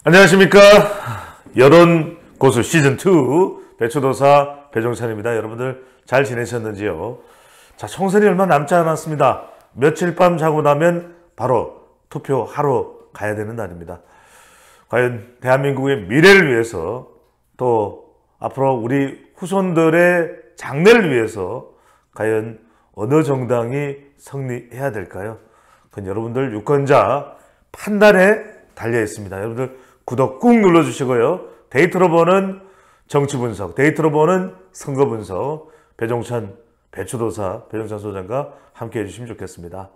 안녕하십니까. 여론고수 시즌2 배추도사 배종찬입니다. 여러분들 잘 지내셨는지요? 자, 총선이 얼마 남지 않았습니다. 며칠 밤 자고 나면 바로 투표하러 가야 되는 날입니다. 과연 대한민국의 미래를 위해서 또 앞으로 우리 후손들의 장래를 위해서 과연 어느 정당이 승리해야 될까요? 그건 여러분들 유권자 판단에 달려 있습니다. 여러분들 구독 꾹 눌러주시고요. 데이터로 보는 정치 분석, 데이터로 보는 선거 분석, 배종찬 배추도사 배종찬 소장과 함께 해주시면 좋겠습니다.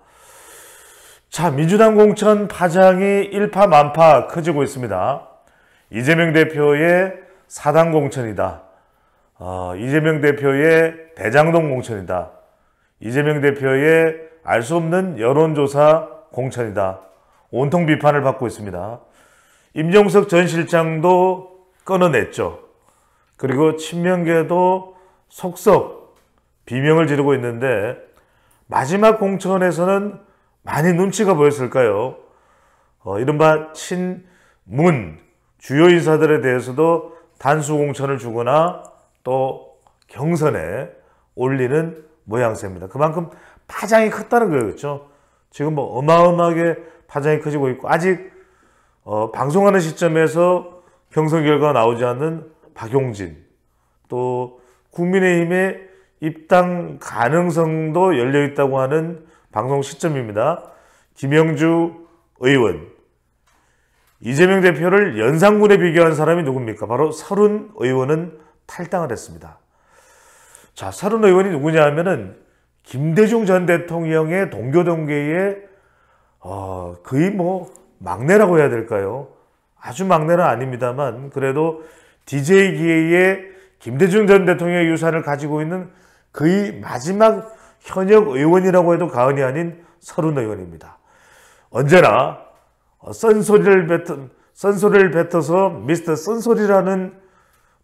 자, 민주당 공천 파장이 일파만파 커지고 있습니다. 이재명 대표의 사당 공천이다. 이재명 대표의 대장동 공천이다. 이재명 대표의 알 수 없는 여론조사 공천이다. 온통 비판을 받고 있습니다. 임종석 전 실장도 끊어냈죠. 그리고 친명계도 속속 비명을 지르고 있는데 마지막 공천에서는 많이 눈치가 보였을까요? 이른바 친문 주요 인사들에 대해서도 단수 공천을 주거나 또 경선에 올리는 모양새입니다. 그만큼 파장이 컸다는 거겠죠. 지금 뭐 어마어마하게 파장이 커지고 있고 아직 방송하는 시점에서 경선 결과가 나오지 않는 박용진, 또 국민의힘의 입당 가능성도 열려있다고 하는 방송 시점입니다. 김영주 의원, 이재명 대표를 연상군에 비교한 사람이 누굽니까? 바로 서른 의원은 탈당을 했습니다. 자, 서른 의원이 누구냐 하면은 김대중 전 대통령의 동교동계의 거의 뭐 막내라고 해야 될까요? 아주 막내는 아닙니다만 그래도 DJ기의 김대중 전 대통령의 유산을 가지고 있는 거의 마지막 현역 의원이라고 해도 과언이 아닌 서른 의원입니다. 언제나 쓴소리를 뱉어서 미스터 쓴소리라는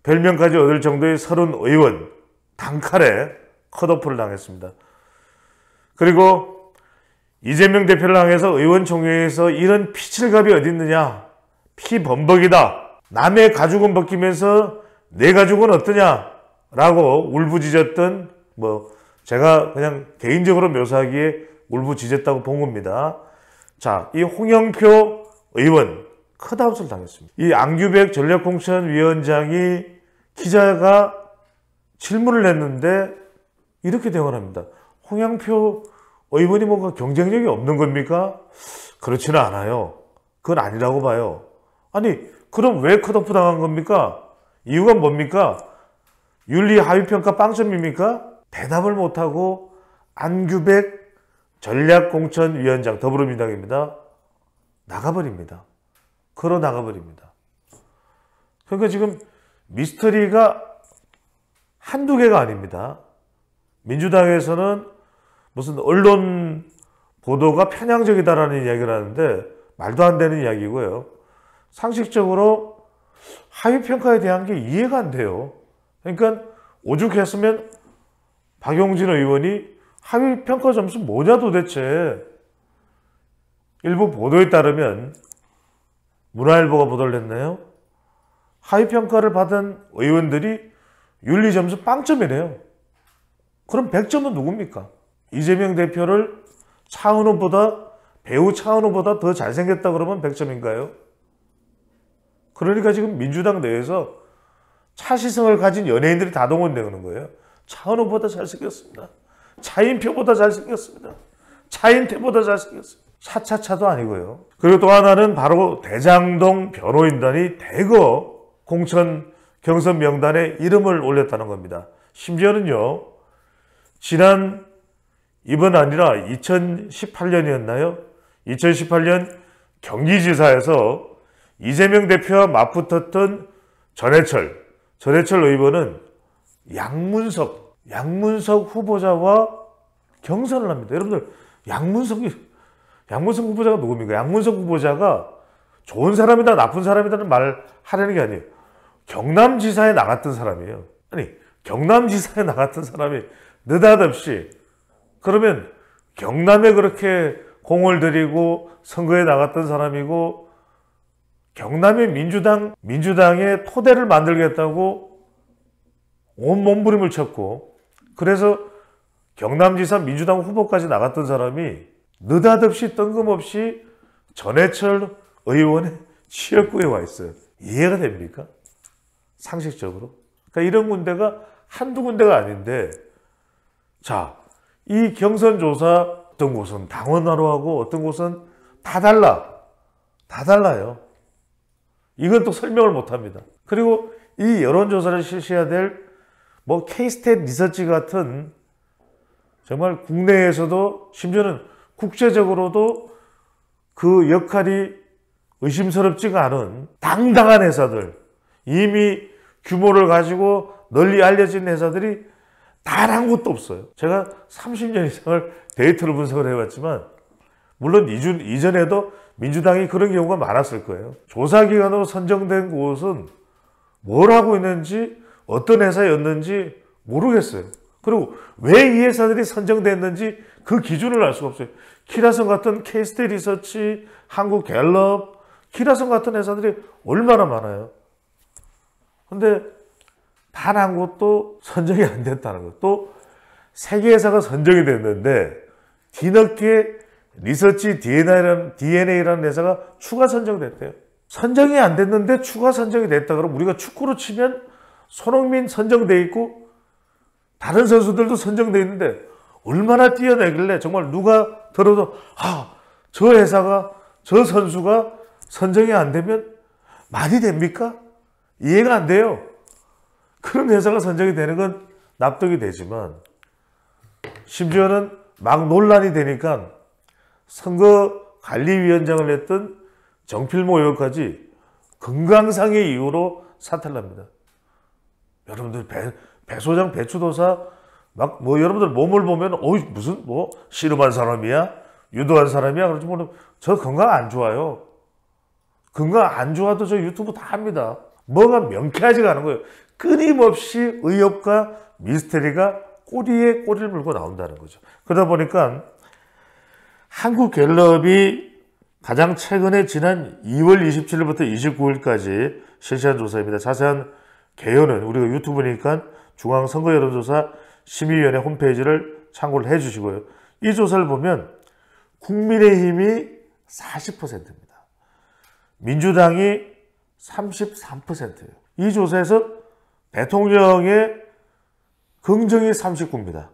별명까지 얻을 정도의 서른 의원 단칼에 컷오프를 당했습니다. 그리고 이재명 대표를 향해서 의원총회에서 이런 피칠갑이 어디 있느냐, 피범벅이다, 남의 가죽은 벗기면서 내 가죽은 어떠냐 라고 울부짖었던, 제가 그냥 개인적으로 묘사하기에 울부짖었다고 본 겁니다. 자, 이 홍영표 의원 컷아웃을 당했습니다. 이 안규백 전략공천위원장이 기자가 질문을 했는데 이렇게 대응을 합니다. 홍영표 의원이 뭔가 경쟁력이 없는 겁니까? 그렇지는 않아요. 그건 아니라고 봐요. 아니, 그럼 왜 컷오프 당한 겁니까? 이유가 뭡니까? 윤리 하위평가 빵점입니까? 대답을 못하고 안규백 전략공천위원장 더불어민주당입니다. 나가버립니다. 걸어 나가버립니다. 그러니까 지금 미스터리가 한두 개가 아닙니다. 민주당에서는 무슨 언론 보도가 편향적이다라는 이야기를 하는데 말도 안 되는 이야기고요. 상식적으로 하위평가에 대한 게 이해가 안 돼요. 그러니까 오죽했으면 박용진 의원이 하위평가 점수 뭐냐 도대체. 일부 보도에 따르면 문화일보가 보도를 했나요? 하위평가를 받은 의원들이 윤리점수 빵점이래요. 그럼 100점은 누굽니까? 이재명 대표를 배우 차은우보다 더 잘생겼다 그러면 100점인가요? 그러니까 지금 민주당 내에서 차시성을 가진 연예인들이 다 동원되는 거예요. 차은우보다 잘생겼습니다. 차인표보다 잘생겼습니다. 차인태보다 잘생겼습니다. 차차차도 아니고요. 그리고 또 하나는 바로 대장동 변호인단이 대거 공천 경선 명단에 이름을 올렸다는 겁니다. 심지어는요, 이번 아니라 2018년이었나요? 2018년 경기지사에서 이재명 대표와 맞붙었던 전해철 의원은 양문석 후보자와 경선을 합니다. 여러분들, 양문석 후보자가 누굽니까? 양문석 후보자가 좋은 사람이다, 나쁜 사람이다는 말 하려는 게 아니에요. 경남지사에 나갔던 사람이에요. 아니, 경남지사에 나갔던 사람이 느닷없이, 그러면 경남에 그렇게 공을 들이고 선거에 나갔던 사람이고 경남의 민주당의 토대를 만들겠다고 온 몸부림을 쳤고, 그래서 경남지사 민주당 후보까지 나갔던 사람이 느닷없이 뜬금없이 전해철 의원의 지역구에 와 있어요. 이해가 됩니까? 상식적으로. 그러니까 이런 군데가 한두 군데가 아닌데, 자, 이 경선조사 어떤 곳은 당원화로 하고 어떤 곳은 다 달라요. 이건 또 설명을 못합니다. 그리고 이 여론조사를 실시해야 될 뭐 K-스탯 리서치 같은 정말 국내에서도 심지어는 국제적으로도 그 역할이 의심스럽지가 않은 당당한 회사들, 이미 규모를 가지고 널리 알려진 회사들이 단 한 곳도 없어요. 제가 30년 이상을 데이터를 분석을 해왔지만 물론 이전에도 민주당이 그런 경우가 많았을 거예요. 조사기관으로 선정된 곳은 뭘 하고 있는지 어떤 회사였는지 모르겠어요. 그리고 왜 이 회사들이 선정됐는지 그 기준을 알 수가 없어요. 키라성 같은 K-스테이트 리서치, 한국갤럽, 키라성 같은 회사들이 얼마나 많아요. 근데 단 한 곳도 선정이 안 됐다는 것. 또 세 개 회사가 선정이 됐는데 뒤늦게 리서치 DNA라는 회사가 추가 선정됐대요. 선정이 안 됐는데 추가 선정이 됐다 그러면 우리가 축구로 치면 손흥민 선정돼 있고 다른 선수들도 선정돼 있는데 얼마나 뛰어내길래 정말 누가 들어도 저 회사가 저 선수가 선정이 안 되면 말이 됩니까? 이해가 안 돼요. 그런 회사가 선정이 되는 건 납득이 되지만 심지어는 막 논란이 되니까 선거관리위원장을 했던 정필모 의원까지 건강상의 이유로 사퇴를 합니다. 여러분들 배 소장 배추도사 막 뭐 여러분들 몸을 보면 무슨 뭐 씨름한 사람이야? 유도한 사람이야? 그러지 저 건강 안 좋아요. 건강 안 좋아도 저 유튜브 다 합니다. 뭐가 명쾌하지가 않은 거예요. 끊임없이 의혹과 미스테리가 꼬리에 꼬리를 물고 나온다는 거죠. 그러다 보니까 한국갤럽이 가장 최근에 지난 2월 27일부터 29일까지 실시한 조사입니다. 자세한 개요는 우리가 유튜브니까 중앙선거여론조사 심의위원회 홈페이지를 참고를 해 주시고요. 이 조사를 보면 국민의힘이 40%입니다. 민주당이 33%예요. 이 조사에서 대통령의 긍정이 39입니다.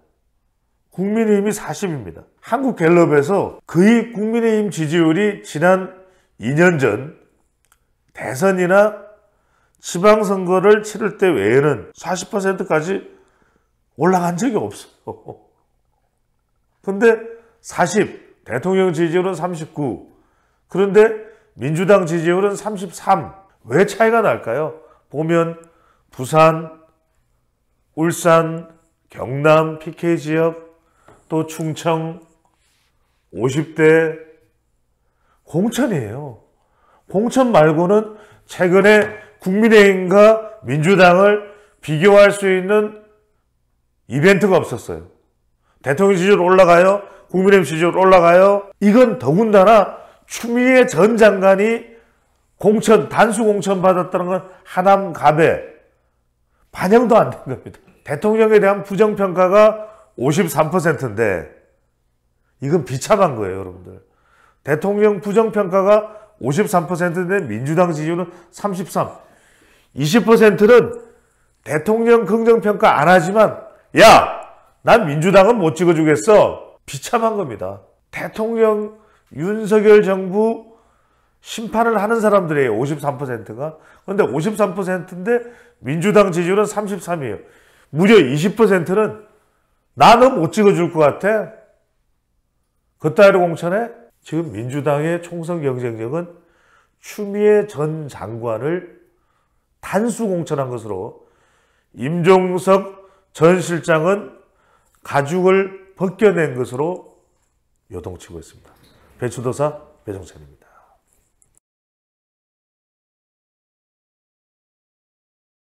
국민의힘이 40입니다. 한국갤럽에서 거의 국민의힘 지지율이 지난 2년 전 대선이나 지방선거를 치를 때 외에는 40%까지 올라간 적이 없어요. 근데 40, 대통령 지지율은 39, 그런데 민주당 지지율은 33. 왜 차이가 날까요? 보면 부산, 울산, 경남, PK지역, 또 충청, 50대, 공천이에요. 공천 말고는 최근에 국민의힘과 민주당을 비교할 수 있는 이벤트가 없었어요. 대통령 지지율 올라가요. 국민의힘 지지율 올라가요. 이건 더군다나 추미애 전 장관이 단수 공천 받았다는 건 하남 갑에 반영도 안 된 겁니다. 대통령에 대한 부정평가가 53%인데 이건 비참한 거예요, 여러분들. 대통령 부정평가가 53%인데 민주당 지지율은 33. 20%는 대통령 긍정평가 안 하지만 난 민주당은 못 찍어주겠어. 비참한 겁니다. 대통령 윤석열 정부 심판을 하는 사람들이에요. 53%가. 그런데 53%인데 민주당 지지율은 33이에요. 무려 20%는 나 너 못 찍어줄 것 같아? 그따위로 공천해? 지금 민주당의 총선 경쟁력은 추미애 전 장관을 단수 공천한 것으로 임종석 전 실장은 가죽을 벗겨낸 것으로 요동치고 있습니다. 배추도사 배종찬입니다.